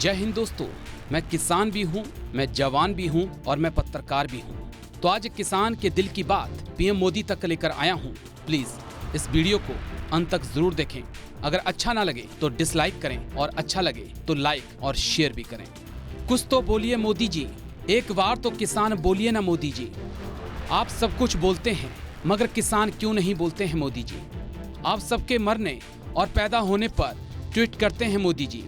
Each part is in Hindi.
जय हिंद दोस्तों, मैं किसान भी हूँ, मैं जवान भी हूँ और मैं पत्रकार भी हूँ। तो आज किसान के दिल की बात पीएम मोदी तक लेकर आया हूँ। प्लीज इस वीडियो को अंत तक जरूर देखें। अगर अच्छा ना लगे तो डिसलाइक करें और अच्छा लगे तो लाइक और शेयर भी करें। कुछ तो बोलिए मोदी जी, एक बार तो किसान बोलिए ना मोदी जी। आप सब कुछ बोलते हैं मगर किसान क्यों नहीं बोलते हैं मोदी जी। आप सबके मरने और पैदा होने पर ट्वीट करते हैं मोदी जी,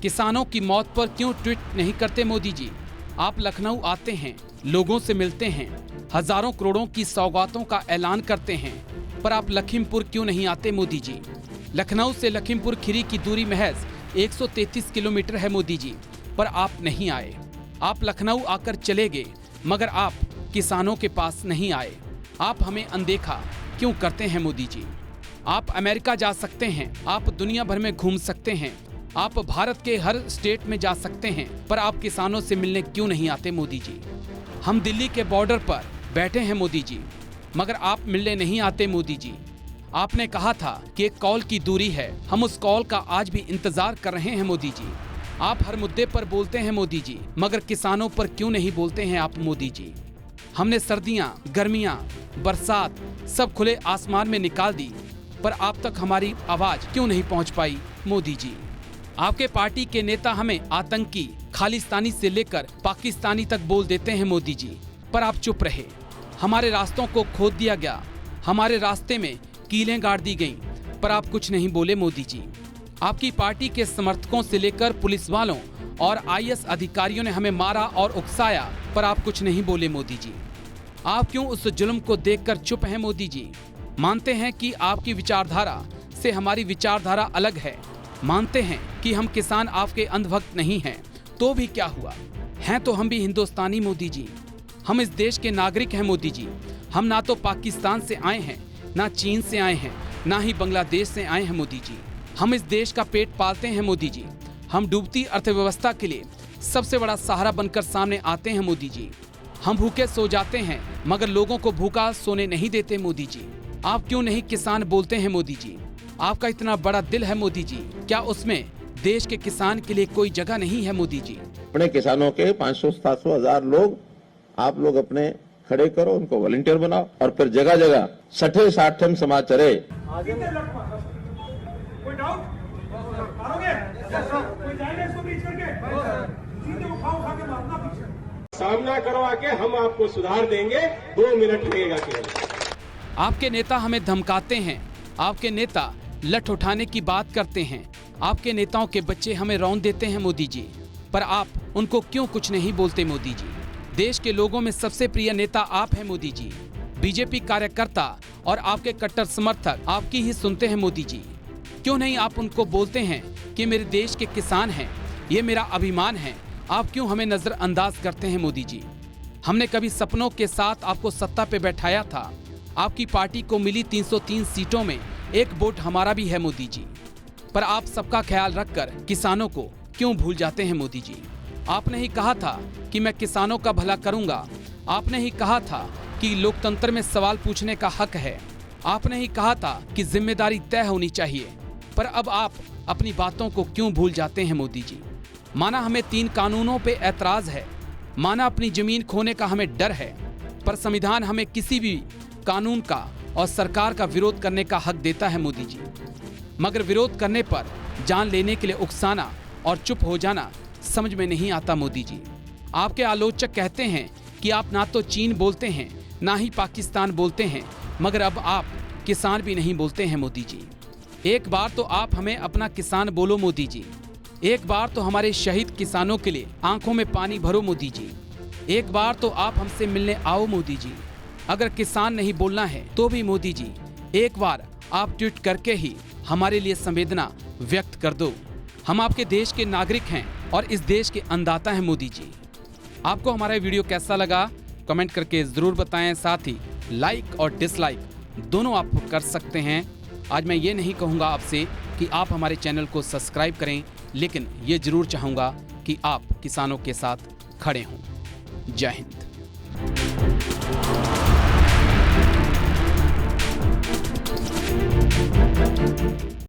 किसानों की मौत पर क्यों ट्वीट नहीं करते मोदी जी। आप लखनऊ आते हैं, लोगों से मिलते हैं, हजारों करोड़ों की सौगातों का ऐलान करते हैं, पर आप लखीमपुर क्यों नहीं आते मोदी जी। लखनऊ से लखीमपुर खीरी की दूरी महज 133 किलोमीटर है मोदी जी, पर आप नहीं आए। आप लखनऊ आकर चले गए मगर आप किसानों के पास नहीं आए। आप हमें अनदेखा क्यों करते हैं मोदी जी। आप अमेरिका जा सकते हैं, आप दुनिया भर में घूम सकते हैं, आप भारत के हर स्टेट में जा सकते हैं, पर आप किसानों से मिलने क्यों नहीं आते मोदी जी। हम दिल्ली के बॉर्डर पर बैठे हैं मोदी जी, मगर आप मिलने नहीं आते मोदी जी। आपने कहा था कि एक कॉल की दूरी है, हम उस कॉल का आज भी इंतजार कर रहे हैं मोदी जी। आप हर मुद्दे पर बोलते हैं मोदी जी, मगर किसानों पर क्यों नहीं बोलते हैं आप मोदी जी। हमने सर्दियां, गर्मियां, बरसात सब खुले आसमान में निकाल दी, पर आप तक हमारी आवाज क्यों नहीं पहुंच पाई मोदी जी। आपके पार्टी के नेता हमें आतंकी, खालिस्तानी से लेकर पाकिस्तानी तक बोल देते हैं मोदी जी, पर आप चुप रहे। हमारे रास्तों को खोद दिया गया, हमारे रास्ते में कीलें गाड़ दी गईं, पर आप कुछ नहीं बोले मोदी जी। आपकी पार्टी के समर्थकों से लेकर पुलिस वालों और IAS अधिकारियों ने हमें मारा और उकसाया, पर आप कुछ नहीं बोले मोदी जी। आप क्यों उस जुल्म को देखकर चुप हैं मोदी जी। मानते हैं कि आपकी विचारधारा से हमारी विचारधारा अलग है, मानते हैं कि हम किसान आपके अंधभक्त नहीं हैं, तो भी क्या हुआ, हैं तो हम भी हिंदुस्तानी मोदी जी। हम इस देश के नागरिक हैं मोदी जी। हम ना तो पाकिस्तान से आए हैं, ना चीन से आए हैं, ना ही बांग्लादेश से आए हैं मोदी जी। हम इस देश का पेट पालते हैं मोदी जी। हम डूबती अर्थव्यवस्था के लिए सबसे बड़ा सहारा बनकर सामने आते हैं मोदी जी। हम भूखे सो जाते हैं मगर लोगों को भूखा सोने नहीं देते मोदी जी। आप क्यों नहीं किसान बोलते हैं मोदी जी। आपका इतना बड़ा दिल है मोदी जी, क्या उसमें देश के किसान के लिए कोई जगह नहीं है मोदी जी। अपने किसानों के 500-700 हजार लोग आप लोग अपने खड़े करो, उनको वॉलंटियर बनाओ और फिर जगह जगह 60-60 समाज चले। कोई डाउट? मारोगे? कोई जाएगा इसको बीच करके? सीधे उठा के मारना पीछे। सामना करवा के हम आपको सुधार देंगे, 2 मिनट लगेगा केवल। आपके नेता हमें धमकाते हैं, आपके नेता लठ उठाने की बात करते हैं, आपके नेताओं के बच्चे हमें रौंद देते हैं मोदी जी, पर आप उनको क्यों कुछ नहीं बोलते मोदी जी। देश के लोगों में सबसे प्रिय नेता आप हैं मोदी जी। बीजेपी कार्यकर्ता और आपके कट्टर समर्थक आपकी ही सुनते हैं मोदी जी। क्यों नहीं आप उनको बोलते हैं कि मेरे देश के किसान हैं, ये मेरा अभिमान है। आप क्यों हमें नजरअंदाज करते हैं मोदी जी। हमने कभी सपनों के साथ आपको सत्ता पे बैठाया था। आपकी पार्टी को मिली 303 सीटों में एक वोट हमारा भी है मोदी जी, पर आप सबका ख्याल रखकर किसानों को क्यों भूल जाते हैं मोदी जी। आपने ही कहा था कि मैं किसानों का भला करूंगा। आपने ही कहा था कि लोकतंत्र में सवाल पूछने का हक है। आपने ही कहा था कि जिम्मेदारी तय होनी चाहिए, पर अब आप अपनी बातों को क्यों भूल जाते हैं मोदी जी। माना हमें 3 कानूनों पे ऐतराज है, माना अपनी जमीन खोने का हमें डर है, पर संविधान हमें किसी भी कानून का और सरकार का विरोध करने का हक देता है मोदी जी। मगर विरोध करने पर जान लेने के लिए उकसाना और चुप हो जाना समझ में नहीं आता मोदी जी। आपके आलोचक कहते हैं कि आप ना तो चीन बोलते हैं, ना ही पाकिस्तान बोलते हैं, मगर अब आप किसान भी नहीं बोलते हैं मोदी जी। एक बार तो आप हमें अपना किसान बोलो मोदी जी। एक बार तो हमारे शहीद किसानों के लिए आंखों में पानी भरो मोदी जी। एक बार तो आप हमसे मिलने आओ मोदी जी। अगर किसान नहीं बोलना है तो भी मोदी जी एक बार आप ट्वीट करके ही हमारे लिए संवेदना व्यक्त कर दो। हम आपके देश के नागरिक हैं और इस देश के अन्नदाता हैं मोदी जी। आपको हमारा वीडियो कैसा लगा कमेंट करके जरूर बताएं। साथ ही लाइक और डिसलाइक दोनों आप कर सकते हैं। आज मैं ये नहीं कहूँगा आपसे कि आप हमारे चैनल को सब्सक्राइब करें, लेकिन ये जरूर चाहूँगा कि आप किसानों के साथ खड़े हों। जय हिंद।